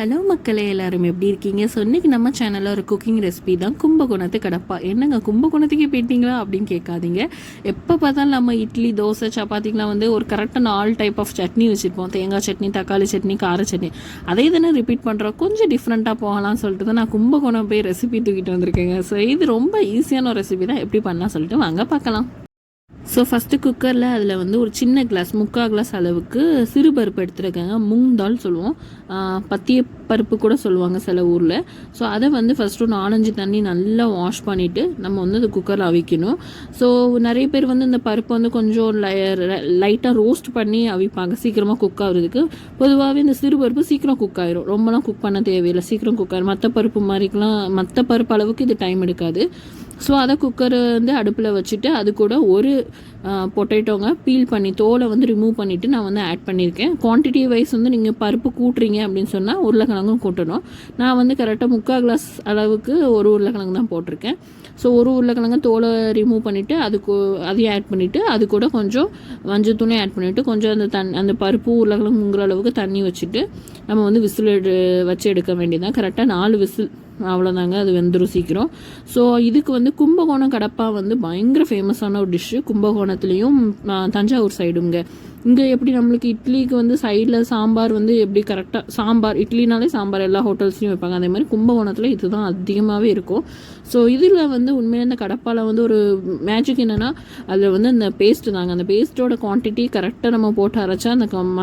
Hello மக்களே, எல்லாரும் எப்படி இருக்கீங்க? ஸோ இன்றைக்கி நம்ம சேனலில் ஒரு குக்கிங் ரெசிபி தான் கும்பகோணத்து கடப்பா. என்னங்க கும்பகோணத்துக்கே போயிட்டீங்களா அப்படின்னு கேட்காதீங்க. எப்போ பார்த்தாலும் நம்ம இட்லி, தோசை, சப்பாத்திக்கெலாம் வந்து ஒரு கரெக்டான ஆல் டைப் ஆஃப் சட்னி வச்சுருப்போம். தேங்காய் சட்னி, தக்காளி சட்னி, கார சட்னி. அதே தானே ரிப்பீட் பண்ணுறோம். கொஞ்சம் டிஃப்ரெண்ட்டாக போகலாம்னு சொல்லிட்டு தான் நான் கும்பகோணம் போய் ரெசிபி தூக்கிட்டு வந்திருக்கேங்க. ஸோ இது ரொம்ப ஈஸியான ஒரு ரெசிபி தான். எப்படி பண்ணலாம் சொல்லிட்டு வாங்க பார்க்கலாம். ஸோ ஃபஸ்ட்டு குக்கரில் அதில் வந்து ஒரு சின்ன கிளாஸ் 3/4 கிளாஸ் அளவுக்கு சிறு பருப்பு எடுத்துருக்கேங்க. மூங் தால் சொல்லுவோம், பத்திய பருப்பு கூட சொல்லுவாங்க சில ஊரில். ஸோ அதை வந்து ஃபஸ்ட்டு 4-5 தண்ணி நல்லா வாஷ் பண்ணிவிட்டு நம்ம வந்து அது குக்கரில் அவிக்கணும். ஸோ நிறைய பேர் வந்து இந்த பருப்பு வந்து கொஞ்சம் லைட்டாக ரோஸ்ட் பண்ணி அவிப்பாங்க சீக்கிரமாக குக் ஆகுறதுக்கு. பொதுவாகவே இந்த சிறு பருப்பு சீக்கிரம் குக் ஆயிரும், ரொம்பலாம் குக் பண்ண தேவையில்லை, சீக்கிரம் குக் ஆயிரும். மற்ற பருப்பு மாதிரிக்கெலாம் மற்ற பருப்பு அளவுக்கு இது டைம் எடுக்காது. ஸோ அதை குக்கரை வந்து அடுப்பில் வச்சுட்டு அது கூட ஒரு பொட்டேட்டோங்க பீல் பண்ணி தோலை வந்து ரிமூவ் பண்ணிவிட்டு நான் வந்து ஆட் பண்ணியிருக்கேன். குவான்டிட்டி வைஸ் வந்து நீங்கள் பருப்பு கூட்டுறீங்க அப்படின்னு சொன்னால் உருளைக்கிழங்கும் கூட்டணும். நான் வந்து கரெக்டாக 3/4 கிளாஸ் அளவுக்கு ஒரு உருளைக்கிழங்கு தான் போட்டிருக்கேன். ஸோ ஒரு உருளைக்கிழங்கு தோலை ரிமூவ் பண்ணிவிட்டு அதையும் ஆட் பண்ணிவிட்டு அது கூட கொஞ்சம் மஞ்சள் தூளையும் ஆட் பண்ணிவிட்டு கொஞ்சம் அந்த பருப்பு உருளைக்கிழங்குங்கிற அளவுக்கு தண்ணி வச்சுட்டு நம்ம வந்து விசில் வச்சு எடுக்க வேண்டியதான். கரெக்டாக 4 விசில் அவ்வளோதாங்க, அது வெந்துடும் சீக்கிரம். ஸோ இதுக்கு வந்து கும்பகோணம் கடப்பா வந்து பயங்கர ஃபேமஸான ஒரு டிஷ்ஷு. கும்பகோணத்துலேயும் தஞ்சாவூர் சைடுங்க. இங்கே எப்படி நம்மளுக்கு இட்லிக்கு வந்து சைடில் சாம்பார் வந்து எப்படி கரெக்டாக சாம்பார், இட்லினாலே சாம்பார் எல்லா ஹோட்டல்ஸ்லையும் வைப்பாங்க, அதே மாதிரி கும்பகோணத்தில் இதுதான் அதிகமாகவே இருக்கும். ஸோ இதில் வந்து உண்மையிலே இந்த கடப்பாவில் வந்து ஒரு மேஜிக் என்னென்னா அதில் வந்து அந்த பேஸ்ட்டு தாங்க. அந்த பேஸ்ட்டோட குவான்டிட்டி கரெக்டாக நம்ம போட்டு அரைச்சா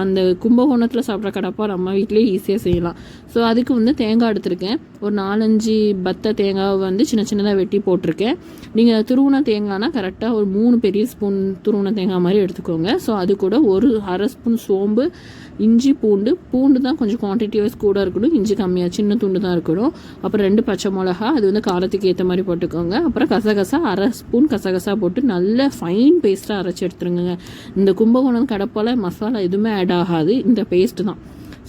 அந்த கும்பகோணத்தில் சாப்பிட்ற கடப்பா நம்ம வீட்டிலேயே ஈஸியாக செய்யலாம். ஸோ அதுக்கு வந்து தேங்காய் எடுத்திருக்கேன். ஒரு 4-5 பத்த தேங்காவை வந்து சின்ன சின்னதாக வெட்டி போட்டிருக்கேன். நீங்கள் துருவுன தேங்காய்னா கரெக்டாக ஒரு 3 பெரிய ஸ்பூன் துருவுன தேங்காய் மாதிரி எடுத்துக்கோங்க. ஸோ அது கூட ஒரு 1/2 ஸ்பூன் சோம்பு, இஞ்சி, பூண்டு தான் கொஞ்சம் குவான்டிட்டி வைஸ் கூட இருக்கணும், இஞ்சி கம்மியாக சின்ன துண்டு தான் இருக்கணும். அப்புறம் 2 பச்சை மிளகா, அது வந்து காரத்துக்கு ஏற்ற மாதிரி போட்டுக்கோங்க. அப்புறம் கசகசா 1/2 ஸ்பூன் கசகசா போட்டு நல்ல ஃபைன் பேஸ்ட்டாக அரைச்சி எடுத்துருங்க. இந்த கும்பகோணம் கடப்பால் மசாலா எதுவுமே ஆட் ஆகாது, இந்த பேஸ்ட்டு தான்.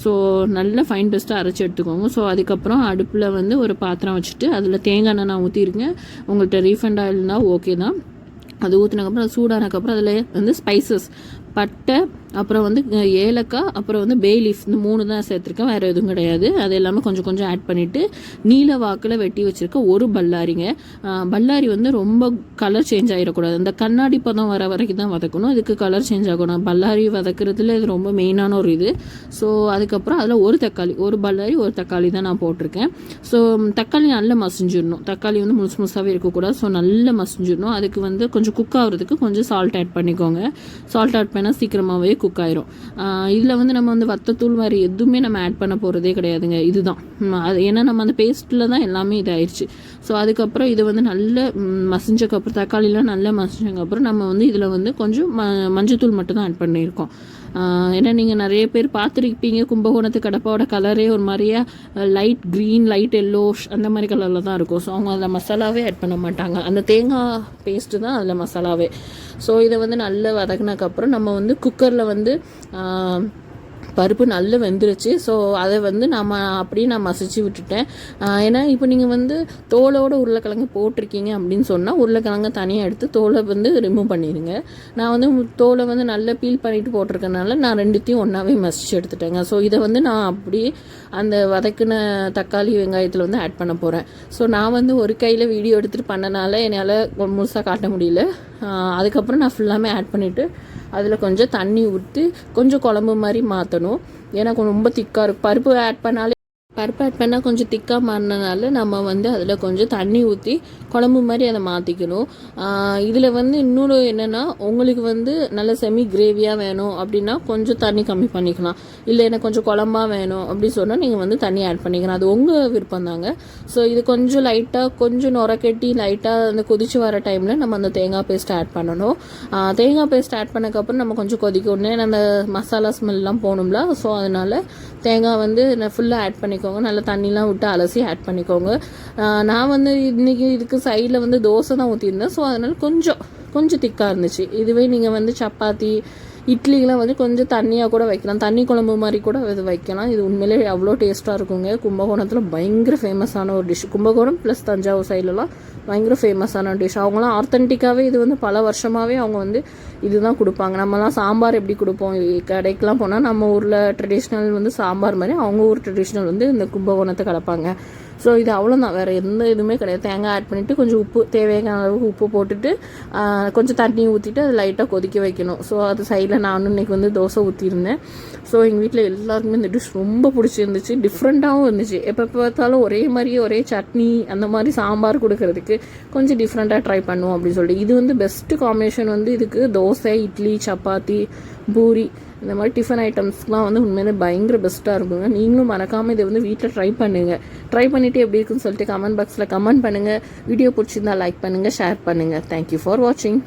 ஸோ நல்ல ஃபைன் பேஸ்ட்டாக அரைச்சி எடுத்துக்கோங்க. ஸோ அதுக்கப்புறம் அடுப்பில் வந்து ஒரு பாத்திரம் வச்சுட்டு அதில் தேங்காய் எண்ணெய் நான் ஊற்றிருக்கேன். உங்கள்கிட்ட ரீஃபண்ட் ஆயில்னால் ஓகே தான். அது ஊற்றினதுக்கப்புறம் அது சூடானதுக்கப்புறம் அதில் வந்து ஸ்பைசஸ், பட்டை, அப்புறம் வந்து ஏலக்காய், அப்புறம் வந்து பே லீஃப், இந்த 3 தான் சேர்த்துருக்கேன், வேறு எதுவும் கிடையாது. அது எல்லாமே கொஞ்சம் கொஞ்சம் ஆட் பண்ணிவிட்டு நீல வாக்கில் வெட்டி வச்சுருக்க ஒரு பல்லாரிங்க. பல்லாரி வந்து ரொம்ப கலர் சேஞ்ச் ஆகிடக்கூடாது, அந்த கண்ணாடி பதம் வர வரைக்கும் தான் வதக்கணும். இதுக்கு கலர் சேஞ்ச் ஆகணும். பல்லாரி வதக்கிறதுல இது ரொம்ப மெயினான ஒரு இது. ஸோ அதுக்கப்புறம் அதில் ஒரு பல்லாரி ஒரு தக்காளி தான் நான் போட்டிருக்கேன். ஸோ தக்காளி நல்லா மசிஞ்சிடணும், தக்காளி வந்து முழுசாகவே இருக்கக்கூடாது. ஸோ நல்லா மசிஞ்சிடணும். அதுக்கு வந்து கொஞ்சம் குக் ஆகிறதுக்கு கொஞ்சம் சால்ட் ஆட் பண்ணிக்கோங்க. சால்ட் ஆட் பண்ணால் சீக்கிரமாகவே குக் ஆயிரும். இதில் வந்து நம்ம வந்து வத்தத்தூள் வேறு எதுவுமே நம்ம ஆட் பண்ண போகிறதே கிடையாதுங்க, இதுதான். அது ஏன்னா நம்ம அந்த பேஸ்ட்டில் தான் எல்லாமே இதாகிடுச்சு. ஸோ அதுக்கப்புறம் இதை வந்து நல்ல மசிஞ்சக்கப்புறம், தக்காளிலாம் நல்லா மசிஞ்சதுக்கப்புறம் நம்ம வந்து இதில் வந்து கொஞ்சம் மஞ்சத்தூள் மட்டும் தான் ஆட் பண்ணியிருக்கோம். ஏன்னா நீங்கள் நிறைய பேர் பார்த்துருப்பீங்க, கும்பகோணத்து கடப்பாவோட கலரே ஒரு மாதிரியா லைட் க்ரீன், லைட் எல்லோஷ் அந்த மாதிரி கலரில் தான் இருக்கும். ஸோ அவங்க அதில் மசாலாவே ஆட் பண்ண மாட்டாங்க, அந்த தேங்காய் பேஸ்ட்டு தான் அதில் மசாலாவே. ஸோ இதை வந்து நல்லா வதக்கினதுக்கப்புறம் நம்ம வந்து குக்கரில் வந்து பருப்பு நல்லா வெந்துருச்சு. ஸோ அதை வந்து அப்படியே நான் மசிச்சு விட்டுட்டேன். ஏன்னா இப்போ நீங்கள் வந்து தோலோட உருளைக்கிழங்கு போட்டிருக்கீங்க அப்படின்னு சொன்னால் உருளைக்கிழங்கு தனியாக எடுத்து தோலை வந்து ரிமூவ் பண்ணிடுங்க. நான் வந்து தோலை வந்து நல்லா பீல் பண்ணிட்டு போட்டிருக்கனால நான் 2த்தையும் ஒன்றாவே மசிச்சு எடுத்துட்டேங்க. ஸோ இதை வந்து நான் அப்படியே அந்த வதக்கின தக்காளி வெங்காயத்தில் வந்து ஆட் பண்ண போகிறேன். ஸோ நான் வந்து ஒரு கையில் வீடியோ எடுத்துகிட்டு பண்ணனால என்னால் முழுசாக காட்ட முடியல. அதுக்கப்புறம் நான் ஃபுல்லாமே ஆட் பண்ணிவிட்டு அதில் கொஞ்சம் தண்ணி ஊற்றி கொஞ்சம் குழம்பு மாதிரி மாற்றணும். ஏன்னா ரொம்ப திக்காக இருக்கும். பருப்பு ஆட் பண்ணால் கொஞ்சம் திக்காக மாறினால நம்ம வந்து அதில் கொஞ்சம் தண்ணி ஊற்றி குழம்பு மாதிரி அதை மாற்றிக்கணும். இதில் வந்து இன்னொரு என்னென்னா, உங்களுக்கு வந்து நல்ல செமி கிரேவியாக வேணும் அப்படின்னா கொஞ்சம் தண்ணி கம்மி பண்ணிக்கலாம். இல்லை எனக்கு கொஞ்சம் குழம்பா வேணும் அப்படின்னு சொன்னால் நீங்கள் வந்து தண்ணி ஆட் பண்ணிக்கலாம், அது உங்கள் விருப்பம் தாங்க. ஸோ இது கொஞ்சம் லைட்டாக கொஞ்சம் நுரக்கட்டி லைட்டாக அந்த கொதிச்சு வர டைமில் நம்ம அந்த தேங்காய் பேஸ்ட் ஆட் பண்ணணும். தேங்காய் பேஸ்ட் ஆட் பண்ணக்கப்புறம் நம்ம கொஞ்சம் கொதிக்கணும், அந்த மசாலா ஸ்மெல்லாம் போகணும்ல. ஸோ அதனால் தேங்காய் வந்து ஃபுல்லாக ஆட் பண்ணிக்கோங்க. நல்லா தண்ணிலாம் விட்டு அலசி ஆட் பண்ணிக்கோங்க. நான் வந்து இன்றைக்கி இதுக்கு சைடில் வந்து தோசை தான் ஊற்றிருந்தேன். ஸோ அதனால் கொஞ்சம் திக்காக இருந்துச்சு. இதுவே நீங்கள் வந்து சப்பாத்தி இட்லிலாம் வந்து கொஞ்சம் தண்ணியாக கூட வைக்கலாம், தண்ணி குழம்பு மாதிரி கூட இது வைக்கலாம். இது உண்மையிலே அவ்வளோ டேஸ்ட்டாக இருக்குங்க. கும்பகோணத்தில் பயங்கர ஃபேமஸான ஒரு டிஷ். கும்பகோணம் ப்ளஸ் தஞ்சாவூர் சைட்லலாம் பயங்கர ஃபேமஸான டிஷ். அவங்களாம் ஆத்தென்டிக்காகவே இது வந்து பல வருஷமாகவே அவங்க வந்து இதுதான் கொடுப்பாங்க. நம்மலாம் சாம்பார் எப்படி கொடுப்போம், கடைக்கெலாம் போனால் நம்ம ஊரில் ட்ரெடிஷ்னல் வந்து சாம்பார் மாதிரி அவங்க ஊர் ட்ரெடிஷ்னல் வந்து இந்த கும்பகோணத்தை கலப்பாங்க. ஸோ இது அவ்வளோதான், வேறு எந்த இதுவுமே கிடையாது. தேங்காய் ஆட் பண்ணிவிட்டு கொஞ்சம் உப்பு, தேவையான அளவுக்கு உப்பு போட்டுட்டு கொஞ்சம் தண்ணி ஊற்றிட்டு அது லைட்டாக கொதிக்க வைக்கணும். ஸோ அது சைடில் நானும் இன்றைக்கி வந்து தோசை ஊற்றிருந்தேன். ஸோ எங்கள் வீட்டில் எல்லாருக்குமே இந்த டிஷ் ரொம்ப பிடிச்சிருந்துச்சு, டிஃப்ரெண்ட்டாகவும் இருந்துச்சு. எப்போ பார்த்தாலும் ஒரே மாதிரியே ஒரே சட்னி அந்த மாதிரி சாம்பார் கொடுக்கறதுக்கு கொஞ்சம் டிஃப்ரெண்ட்டாக ட்ரை பண்ணுவோம் அப்படின்னு சொல்லிட்டு இது வந்து பெஸ்ட்டு காம்பினேஷன் வந்து இதுக்கு தோசை, இட்லி, சப்பாத்தி, பூரி இந்த மாதிரி டிஃபன் ஐட்டம்ஸ்லாம் வந்து உண்மையிலே பயங்கர பெஸ்ட்டாக இருக்குங்க. நீங்களும் மறக்காமல் இதை வந்து வீட்டில் ட்ரை பண்ணுங்கள். ட்ரை பண்ணிவிட்டு எப்படி இருக்குன்னு சொல்லிட்டு கமெண்ட் பாக்ஸில் கமெண்ட் பண்ணுங்கள். வீடியோ பிடிச்சிருந்தா லைக் பண்ணுங்கள், ஷேர் பண்ணுங்கள். தேங்க்யூ ஃபார் வாட்சிங்.